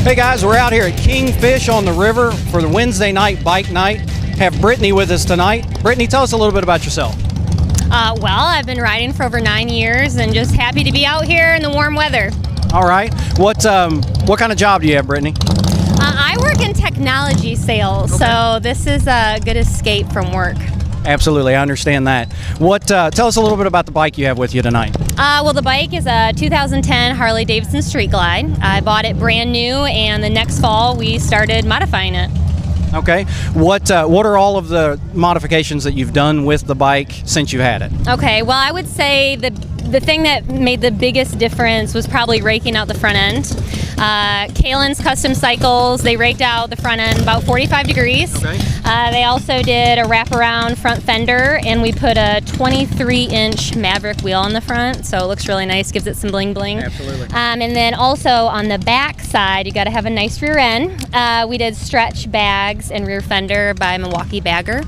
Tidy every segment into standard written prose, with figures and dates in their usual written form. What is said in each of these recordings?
Hey guys, we're out here at Kingfish on the River for the Wednesday night bike night. Have Brittany with us tonight. Brittany, tell us a little bit about yourself. Well, I've been riding for over 9 years and just happy to be out here in the warm weather. All right. What kind of job do you have, Brittany? I work in technology sales, so this is a good escape from work. Absolutely, I understand that. Tell us a little bit about the bike you have with you tonight. Well, the bike is a 2010 Harley-Davidson Street Glide. I bought it brand new, and the next fall we started modifying it. Okay. What are all of the modifications that you've done with the bike since you had it? Okay, well, I would say the thing that made the biggest difference was probably raking out the front end. Kalen's Custom Cycles, they raked out the front end about 45 degrees. Okay. They also did a wraparound front fender, and we put a 23-inch Maverick wheel on the front, so it looks really nice, gives it some bling bling. Absolutely. And then also on the back side, you got to have a nice rear end. We did stretch bags and rear fender by Milwaukee Bagger.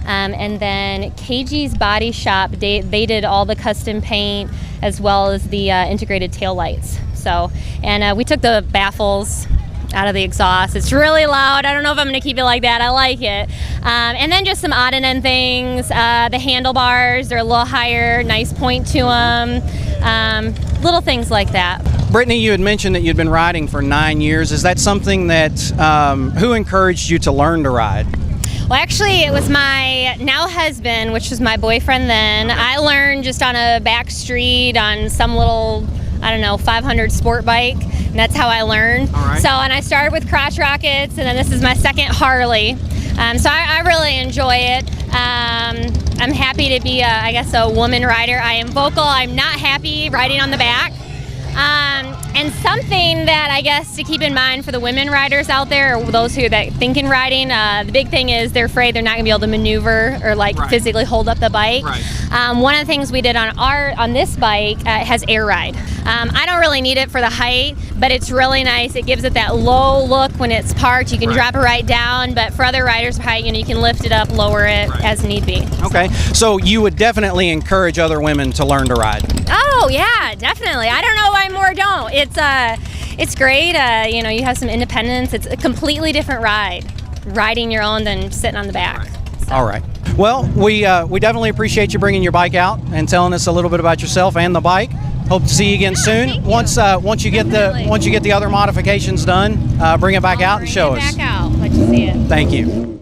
And then KG's Body Shop, they did all the custom paint as well as the integrated tail lights. So, and we took the baffles out of the exhaust. It's really loud. I don't know if I'm going to keep it like that. I like it. And then just some odd and end things. The handlebars, they're a little higher, nice point to them. Little things like that. Brittany, you had mentioned that you'd been riding for 9 years. Is that something that, who encouraged you to learn to ride? Well, actually, it was my now husband, which was my boyfriend then. I learned just on a back street on some little, I don't know, 500 sport bike, and that's how I learned. All right. So, and I started with crotch rockets, and then this is my second Harley. So I really enjoy it. I'm happy to be, I guess, a woman rider. I am vocal. I'm not happy riding on the back. And something that I guess to keep in mind for the women riders out there, or those who that think in riding, the big thing is they're afraid they're not going to be able to maneuver or like physically hold up the bike. Right. One of the things we did on this bike has air ride. I don't really need it for the height, but it's really nice. It gives it that low look when it's parked. You can drop it right down, but for other riders of height, you can lift it up, lower it as need be. Okay, so you would definitely encourage other women to learn to ride. Oh yeah, definitely. I don't know why more don't. It's great. You have some independence. It's a completely different ride, riding your own than sitting on the back. So. All right. Well, we definitely appreciate you bringing your bike out and telling us a little bit about yourself and the bike. Hope to see you again soon. Thank you. Once you get the other modifications done, bring it back out and show us. Bring it back out. Let you see it. Thank you.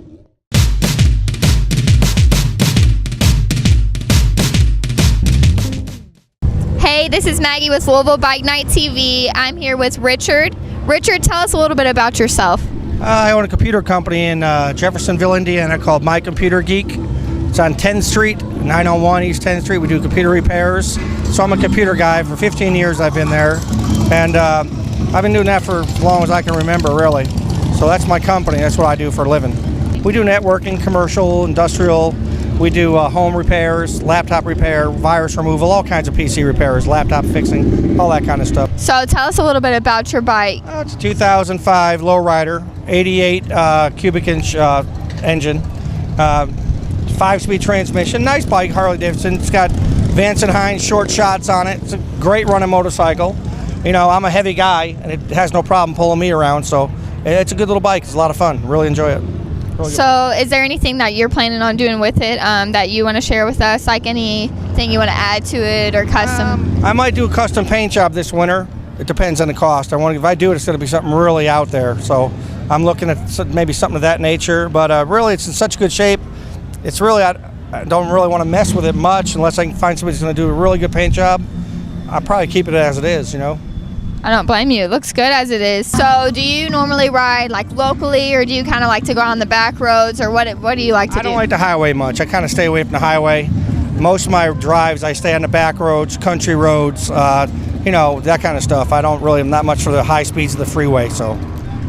Hey, this is Maggie with Louisville Bike Night TV. I'm here with Richard. Richard, tell us a little bit about yourself. I own a computer company in Jeffersonville, Indiana called My Computer Geek. It's on 10th Street, 901 East 10th Street. We do computer repairs. So I'm a computer guy. For 15 years I've been there. And I've been doing that for as long as I can remember, really. So that's my company. That's what I do for a living. We do networking, commercial, industrial. We do home repairs, laptop repair, virus removal, all kinds of PC repairs, laptop fixing, all that kind of stuff. So tell us a little bit about your bike. It's a 2005 lowrider, 88 cubic inch engine, 5-speed transmission. Nice bike, Harley Davidson. It's got Vance and Hines short shots on it. It's a great running motorcycle. I'm a heavy guy, and it has no problem pulling me around, so it's a good little bike. It's a lot of fun. Really enjoy it. So is there anything that you're planning on doing with it that you want to share with us, like anything you want to add to it or custom? I might do a custom paint job this winter. It depends on the cost. If I do it, it's going to be something really out there. So I'm looking at maybe something of that nature. But really, it's in such good shape. It's really, I don't really want to mess with it much unless I can find somebody who's going to do a really good paint job. I'll probably keep it as it is, I don't blame you. It looks good as it is. So do you normally ride like locally, or do you kind of like to go on the back roads, or what do you like to do? I don't like the highway much. I kind of stay away from the highway. Most of my drives, I stay on the back roads, country roads, that kind of stuff. I'm not much for the high speeds of the freeway. So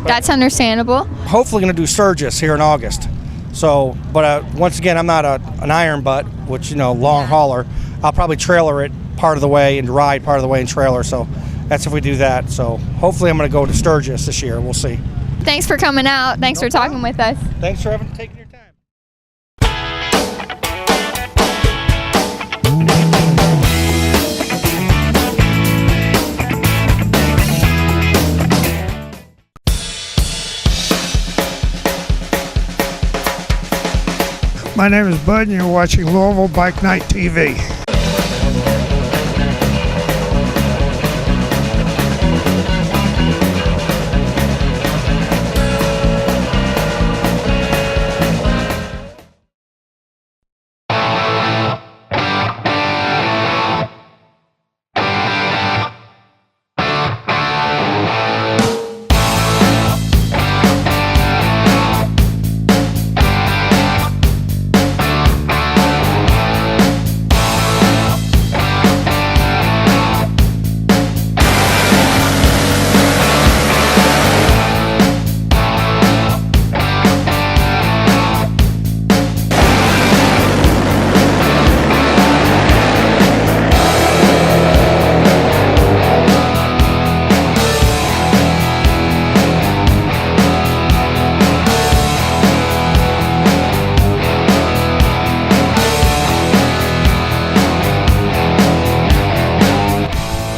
that's understandable. Hopefully going to do Sturgis here in August. So, but once again, I'm not an iron butt, which, long hauler. I'll probably trailer it part of the way and ride part of the way and trailer. So that's if we do that. So hopefully I'm going to go to Sturgis this year. We'll see. Thanks for coming out. Thanks for talking with us. Thanks for taking your time. My name is Bud, and you're watching Louisville Bike Night TV.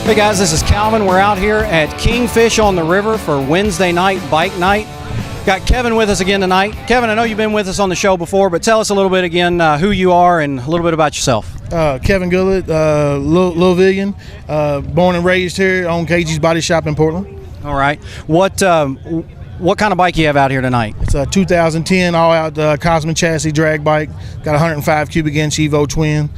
Hey guys, this is Calvin. We're out here at Kingfish on the River for Wednesday night bike night. Got Kevin with us again tonight. Kevin, I know you've been with us on the show before, but tell us a little bit again who you are and a little bit about yourself. Kevin Gullett, Louisvillian, born and raised here, own KG's Body Shop in Portland. All right. What kind of bike you have out here tonight? It's a 2010 all-out Cosman chassis drag bike. Got a 105 cubic inch Evo twin,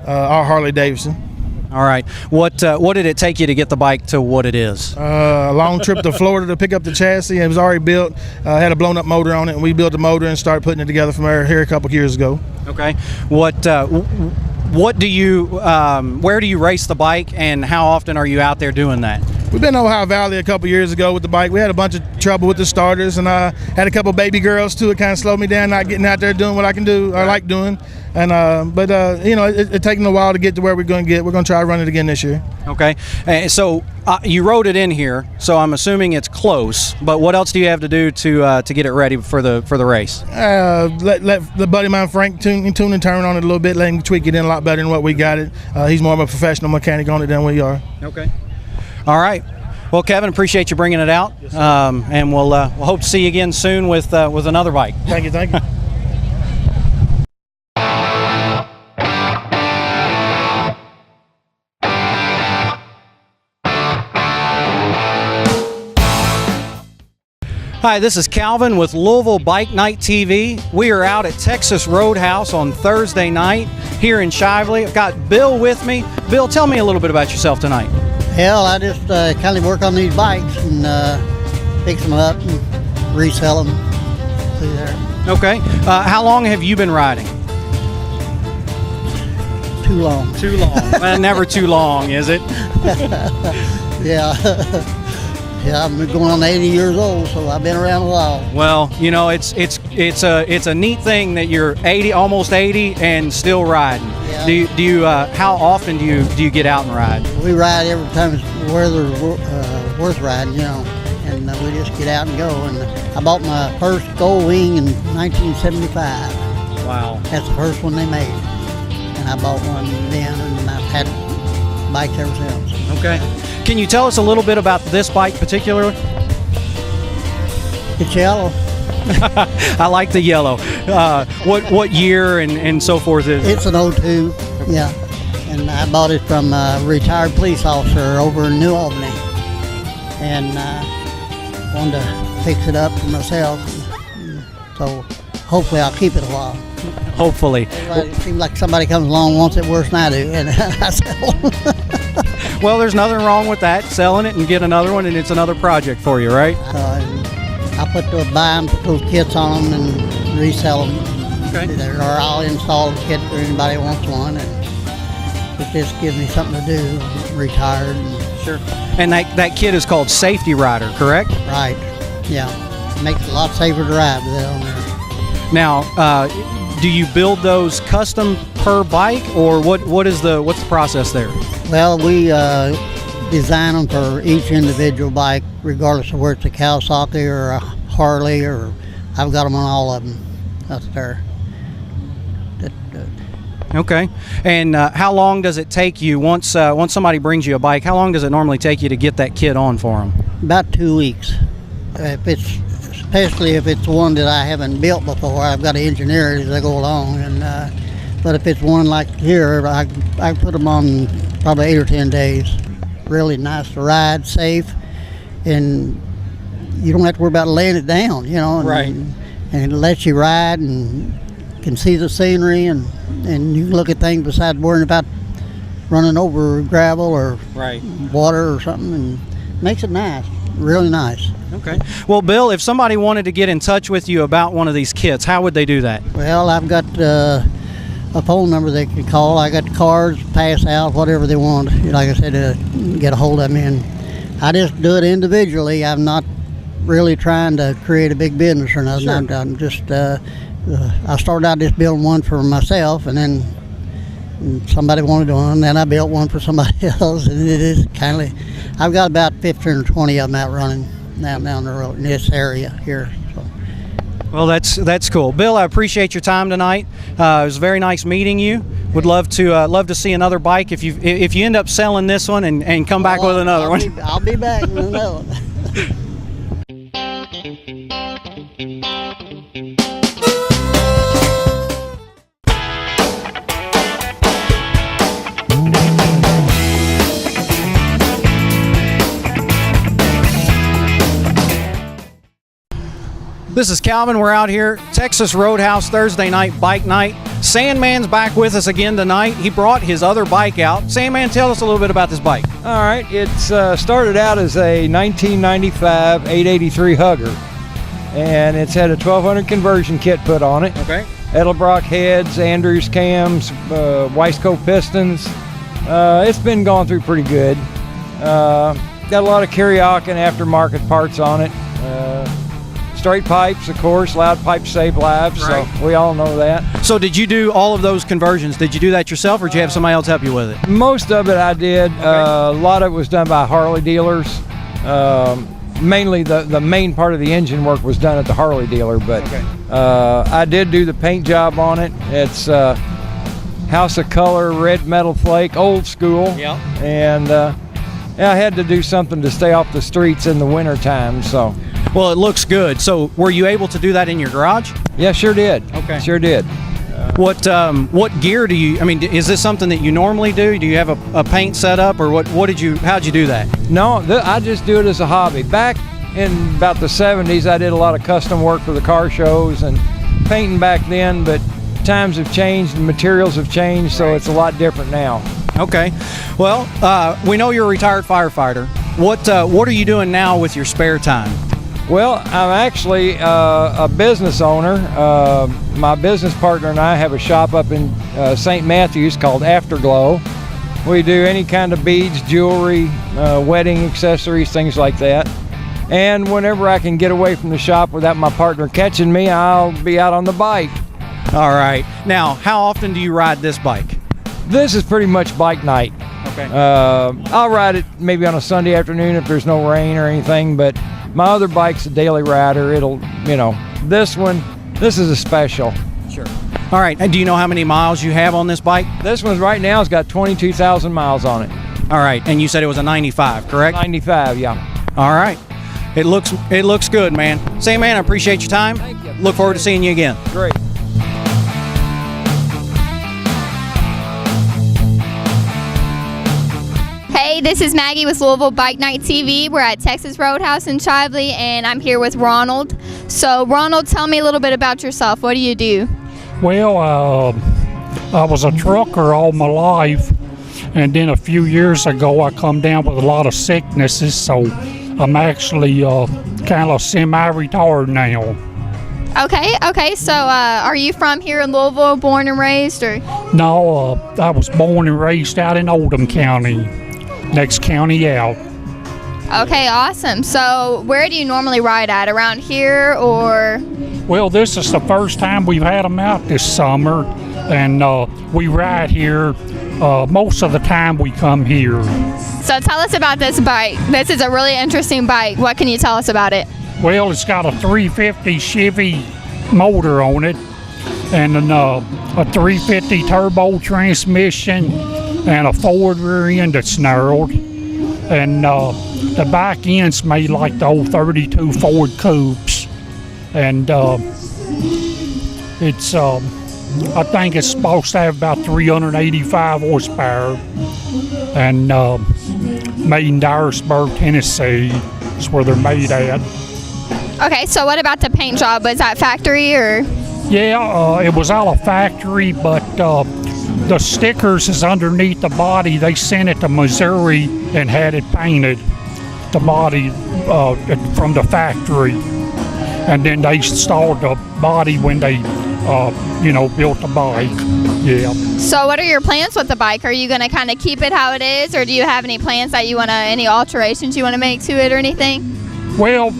our Harley Davidson. All right. What did it take you to get the bike to what it is? A long trip to Florida to pick up the chassis. It was already built. Had a blown-up motor on it, and we built the motor and started putting it together from here a couple of years ago. Okay. What do you? Where do you race the bike, and how often are you out there doing that? We've been to Ohio Valley a couple years ago with the bike. We had a bunch of trouble with the starters, and I had a couple baby girls too. It kind of slowed me down, not getting out there doing what I can do or like doing. And it's taking a while to get to where we're going to get. We're going to try to run it again this year. Okay. So you rode it in here, so I'm assuming it's close. But what else do you have to do to get it ready for the race? Let the buddy of mine Frank tune and turn on it a little bit. Let him tweak it in a lot better than what we got it. He's more of a professional mechanic on it than we are. Okay. All right. Well, Kevin, appreciate you bringing it out, yes, and we'll hope to see you again soon with another bike. Thank you. Hi, this is Calvin with Louisville Bike Night TV. We are out at Texas Roadhouse on Thursday night here in Shively. I've got Bill with me. Bill, tell me a little bit about yourself tonight. Hell, I just kind of work on these bikes and fix them up and resell them through there. Okay. How long have you been riding? Too long. Too long. Well, never too long, is it? Yeah. Yeah, I'm going on 80 years old, so I've been around a while. Well, you know, it's a neat thing that you're 80, almost 80, and still riding. Yeah. Do you how often do you get out and ride? We ride every time the weather's worth riding, you know, and we just get out and go. And I bought my first Gold Wing in 1975. Wow. That's the first one they made, and I bought one then, and I've had bikes ever since. Okay. Can you tell us a little bit about this bike particularly? It's yellow. I like the yellow. What year and so forth is it? It's an 02, yeah. And I bought it from a retired police officer over in New Albany. And wanted to fix it up for myself. So hopefully I'll keep it a while. Hopefully. It seems like somebody comes along and wants it worse than I do, and I sell. Well, there's nothing wrong with that. Selling it and get another one, and it's another project for you, right? I buy them, put those kits on them, and resell them. Okay. Or I'll install a kit for anybody who wants one, and it just gives me something to do. I'm retired. Sure. And that kit is called Safety Rider, correct? Right. Yeah. It makes it a lot safer to ride with it on there. Now, do you build those custom per bike, or what's the process there? Well, we design them for each individual bike, regardless of where it's a Kawasaki or a Harley, or I've got them on all of them out there. Okay. And how long does it take you once somebody brings you a bike? How long does it normally take you to get that kit on for them? About 2 weeks. If it's especially if it's one that I haven't built before. I've got to engineer it as I go along. But if it's one like here, I put them on probably 8 or 10 days. Really nice to ride, safe, and you don't have to worry about laying it down, Right. And it lets you ride and can see the scenery, and you can look at things besides worrying about running over gravel or water or something, and makes it nice, really nice. Okay. Well, Bill, if somebody wanted to get in touch with you about one of these kits, how would they do that? Well, I've got a phone number they can call. I got the cards, pass out, whatever they want. Like I said, get a hold of me, and I just do it individually. I'm not really trying to create a big business or nothing. Sure. I'm just I started out just building one for myself, and then somebody wanted one, then I built one for somebody else, and it is kind of. I've got about 15 or 20 of them out running now down the road in this area here. So. Well, that's cool, Bill. I appreciate your time tonight. It was very nice meeting you. Would love to see another bike if you end up selling this one and come back with another one. I'll be back with another one. This is Calvin. We're out here, Texas Roadhouse Thursday night bike night. Sandman's back with us again tonight. He brought his other bike out. Sandman, tell us a little bit about this bike. All right, it's started out as a 1995 883 Hugger, and it's had a 1200 conversion kit put on it. Okay. Edelbrock heads, Andrews cams, Weisco pistons. It's been going through pretty good. Got a lot of Kiriak and aftermarket parts on it. Straight pipes, of course. Loud pipes save lives, right. So we all know that. So did you do all of those conversions? Did you do that yourself, or did you have somebody else help you with it? Most of it I did. Okay. A lot of it was done by Harley dealers. Mainly the main part of the engine work was done at the Harley dealer, but okay. I did do the paint job on it. It's House of Color, red metal flake, old school. Yeah. And I had to do something to stay off the streets in the winter time, so. Well, it looks good. So were you able to do that in your garage? Yeah, sure did. Okay. Sure did. What gear do you, is this something that you normally do? Do you have a paint setup, or how'd you do that? No, I just do it as a hobby. Back in about the 70s, I did a lot of custom work for the car shows and painting back then, but times have changed and materials have changed, so it's a lot different now. Okay. Well, we know you're a retired firefighter. What are you doing now with your spare time? Well, I'm actually a business owner. My business partner and I have a shop up in St. Matthews called Afterglow. We do any kind of beads, jewelry, wedding accessories, things like that. And whenever I can get away from the shop without my partner catching me, I'll be out on the bike. All right. Now, how often do you ride this bike? This is pretty much bike night. Okay. I'll ride it maybe on a Sunday afternoon if there's no rain or anything, but my other bike's a daily rider. This is a special. Sure. All right. And do you know how many miles you have on this bike? This one right now has got 22,000 miles on it. All right. And you said it was a 95, correct? 95, yeah. All right. It looks good, man. Sandman, I appreciate your time. Thank you. Look forward to seeing you again. Great. Hey, this is Maggie with Louisville Bike Night TV. We're at Texas Roadhouse in Chively, and I'm here with Ronald. So, Ronald, tell me a little bit about yourself. What do you do? Well, I was a trucker all my life, and then a few years ago I come down with a lot of sicknesses, so I'm actually kind of semi-retired now. Okay. So, are you from here in Louisville, born and raised, or? No, I was born and raised out in Oldham County, next county out. Okay, awesome. So, where do you normally ride at? Around here, or? Well, this is the first time we've had them out this summer, and we ride here most of the time we come here. So, tell us about this bike. This is a really interesting bike. What can you tell us about it? Well, it's got a 350 Chevy motor on it, and a 350 turbo transmission, and a forward rear end that's narrowed, and the back end's made like the old 32 Ford Coupes. and it's I think it's supposed to have about 385 horsepower, and made in Dyersburg, Tennessee. Is where they're made at. Okay, so what about the paint job? Was that factory or? Yeah, it was out of factory, but the stickers is underneath the body. They sent it to Missouri and had it painted, the body from the factory, and then they installed the body when they built the bike. Yeah. So what are your plans with the bike? Are you going to kind of keep it how it is, or do you have any plans that you want to, any alterations you want to make to it or anything? Well,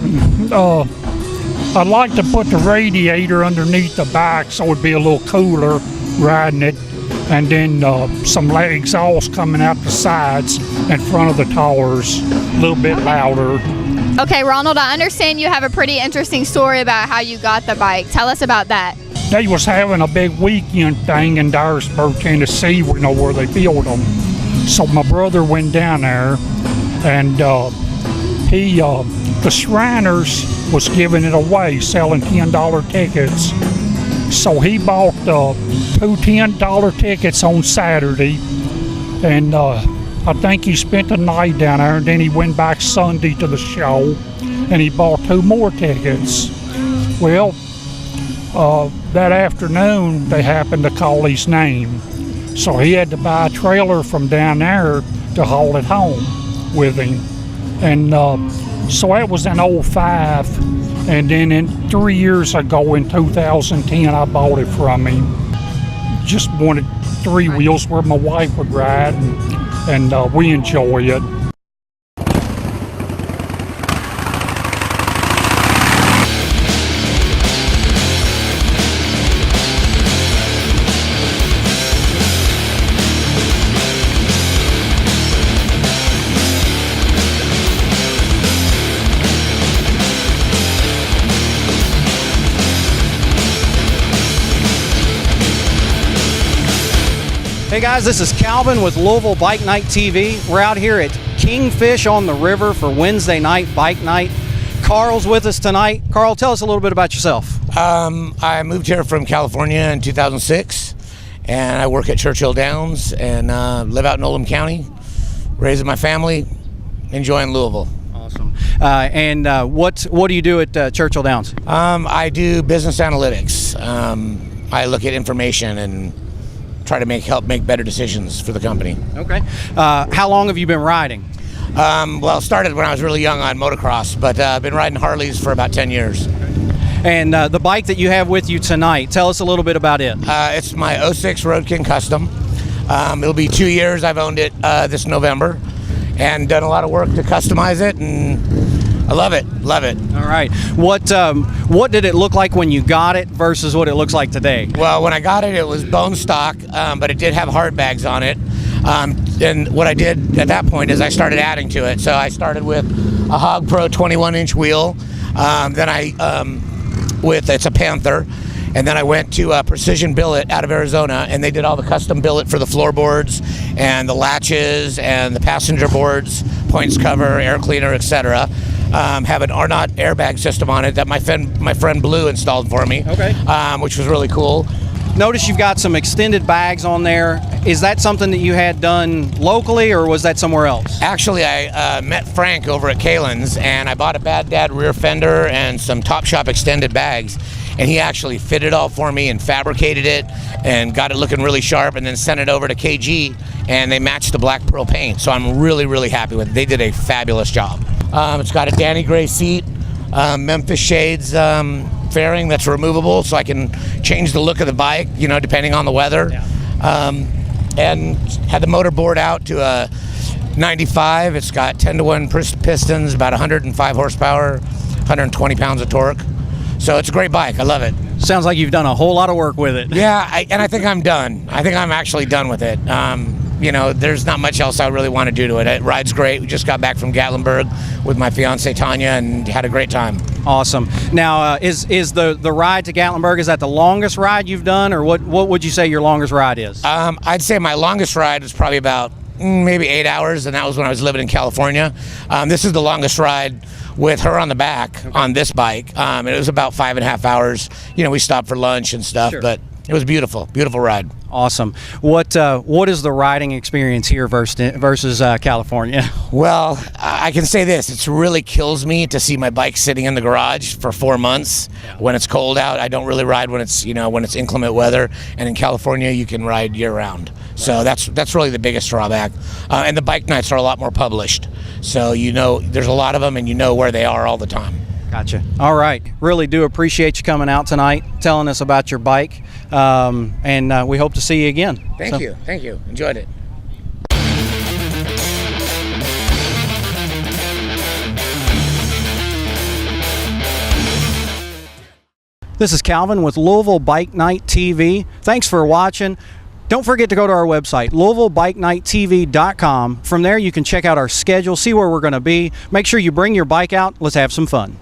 I'd like to put the radiator underneath the bike so it'd be a little cooler riding it, and then some exhaust coming out the sides in front of the tires, a little bit louder. Okay, Ronald, I understand you have a pretty interesting story about how you got the bike. Tell us about that. They was having a big weekend thing in Dyersburg, Tennessee, where they build them. So my brother went down there, and the Shriners was giving it away, selling $10 tickets. So he bought two $10 tickets on Saturday, and I think he spent the night down there, and then he went back Sunday to the show, and he bought two more tickets. Well, that afternoon, they happened to call his name. So he had to buy a trailer from down there to haul it home with him. And so that was in '05. And then 3 years ago, in 2010, I bought it from him. Just wanted three wheels where my wife would ride, and we enjoy it. Hey guys, this is Calvin with Louisville Bike Night TV. We're out here at Kingfish on the River for Wednesday night bike night. Carl's with us tonight. Carl, tell us a little bit about yourself. I moved here from California in 2006, and I work at Churchill Downs and live out in Oldham County, raising my family, enjoying Louisville. Awesome. And what do you do at Churchill Downs? I do business analytics. I look at information and try to help make better decisions for the company. Okay. How long have you been riding? Well, started when I was really young on motocross, but I've been riding Harleys for about 10 years. And the bike that you have with you tonight, tell us a little bit about it. It's my 06 Road King Custom. It'll be 2 years I've owned it this November, and done a lot of work to customize it, and I love it. All right. What did it look like when you got it versus what it looks like today? Well, when I got it, it was bone stock, but it did have hard bags on it. And what I did at that point is I started adding to it. So I started with a Hog Pro 21-inch wheel. It's a Panther. And then I went to Precision Billet out of Arizona, and they did all the custom billet for the floorboards and the latches and the passenger boards, points cover, air cleaner, etc. Have an Arnott airbag system on it that my friend Blue installed for me. Okay. Which was really cool. Notice you've got some extended bags on there. Is that something that you had done locally, or was that somewhere else? Actually, I met Frank over at Kalen's, and I bought a Bad Dad rear fender and some Topshop extended bags. And he actually fitted it all for me and fabricated it and got it looking really sharp, and then sent it over to KG, and they matched the black pearl paint. So I'm really, really happy with it. They did a fabulous job. It's got a Danny Gray seat, Memphis shades fairing that's removable, so I can change the look of the bike, depending on the weather. Yeah. And had the motor bored out to a 95. It's got 10-to-1 pistons, about 105 horsepower, 120 pounds of torque. So it's a great bike. I love it. Sounds like you've done a whole lot of work with it. Yeah, I think I'm done. I think I'm actually done with it. There's not much else I really want to do to it. It rides great. We just got back from Gatlinburg with my fiance Tanya and had a great time. Awesome. Now, is the ride to Gatlinburg, is that the longest ride you've done, or what would you say your longest ride is? I'd say my longest ride is probably about maybe 8 hours, and that was when I was living in California. This is the longest ride with her on the back on this bike. And it was about 5.5 hours. You know, we stopped for lunch and stuff, but it was beautiful ride. Awesome. What is the riding experience here versus California? Well, I can say this: it really kills me to see my bike sitting in the garage for 4 months when it's cold out. I don't really ride when it's inclement weather, and in California you can ride year round. So that's really the biggest drawback. And the bike nights are a lot more published, so there's a lot of them, and you know where they are all the time. Gotcha. All right. Really do appreciate you coming out tonight, telling us about your bike, and we hope to see you again. Thank you. Enjoyed it. This is Calvin with Louisville Bike Night TV. Thanks for watching. Don't forget to go to our website, LouisvilleBikeNightTV.com. From there, you can check out our schedule, see where we're going to be. Make sure you bring your bike out. Let's have some fun.